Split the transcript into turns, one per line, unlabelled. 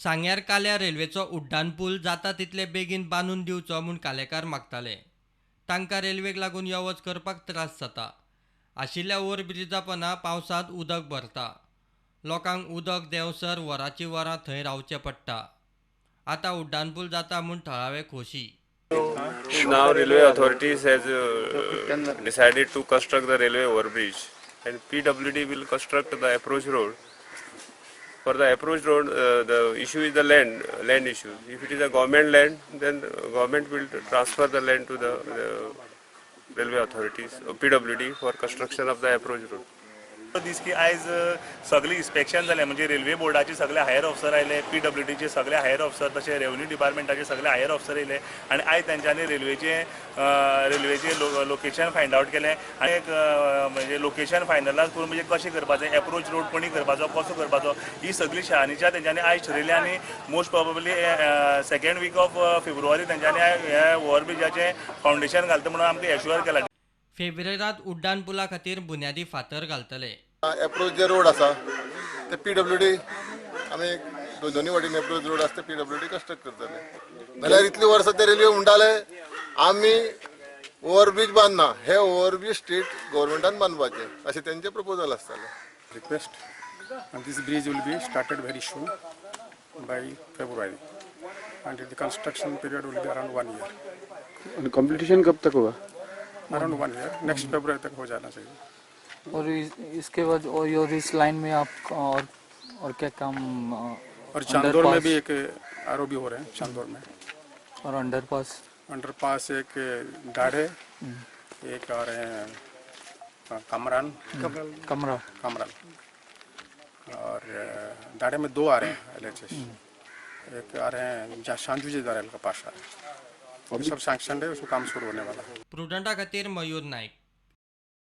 सांग्यार काल्या रेल्वेचो उड्डाण पूल जाता तितले बेगीन बांदून दिवचो म्हूण कालेकार मागताले. तांकां रेल्वेक लागून यो वच करपाक त्रास जाता. आशिल्ल्या ओव्हरब्रिजा पोंदा पावसांत उदक भरता. लोकांक उदक देंवसर वरांचीं वरां थंय रावचें पडटा. आतां उड्डाण पूल जाता म्हूण थळावे खोशी.
Now railway authorities has decided to construct the railway overbridge, and PWD will construct the approach road. For the approach road, the issue is the land issue. If it is a government land, then government will transfer the land to the railway authorities, PWD, for construction of the approach road.
दिसकी आयज सगळे inspection जालें म्हणजे railway बोर्डाचे सगळे higher officer आयले, PWDचे सगळे higher officer, तशें revenue डिपार्टमेंटाचे सगळे हायर ऑफिसर आयले आनी आयज तेंच्यांनी रेल्वेचे लोकेशन फायंड आउट केलें आनी एक म्हणजे लोकेशन फायनलायज करून म्हणजे कशें करपाचें, एप्रोच रोड कोणी करपाचो, कसो करपाचो, ही सगळी शहानिशा तेंच्यांनी आयज ठरयली आनी most probably second week of फेब्रुवारी तेंच्यांनी ह्या ओव्हरब्रिजाचें फावंडेशन घालता म्हणून आमकां एश्युअर केला.
फेब्रुवारींत उड्डाण पुला खातीर बुन्यादी फातर घालतले.
एप्रोच जे रोड आसा ते PWD आमी दोन्ही वाटेन एप्रोच रोड आसा ते PWD कंस्ट्रक्ट करतले. जाल्यार इतली वर्सां ते रेल्वे म्हणटाले आमी ओव्हरब्रिज बांदना, हे ओव्हरब्रिज स्टेट गव्हर्मेंटान बांदपाचे अशें तेंचे प्रपोजल आसताले.
Request, and this bridge will be started very soon by February, and the construction period will be around 1 year.
और कंप्लीशन कब तक होगा?
Around 1 year, next February तक हो जाना चाहिए.
और इसके बाद और इस लाइन में आप और क्या काम?
और चांदौर में भी एक ROB हो रहे हैं चांदौर में,
और
अंडरपास एक डाढ़े, एक आ रहे हैं कमरान, और डाढ़े में 2 आ रहे हैं LHS, एक आ रहे हैं जहाँ शांति का पास आ रहे हैं. सब सैंक्शन है, उसको काम शुरू होने वाला है.
प्रुडंटा खातीर मयूर नाईक.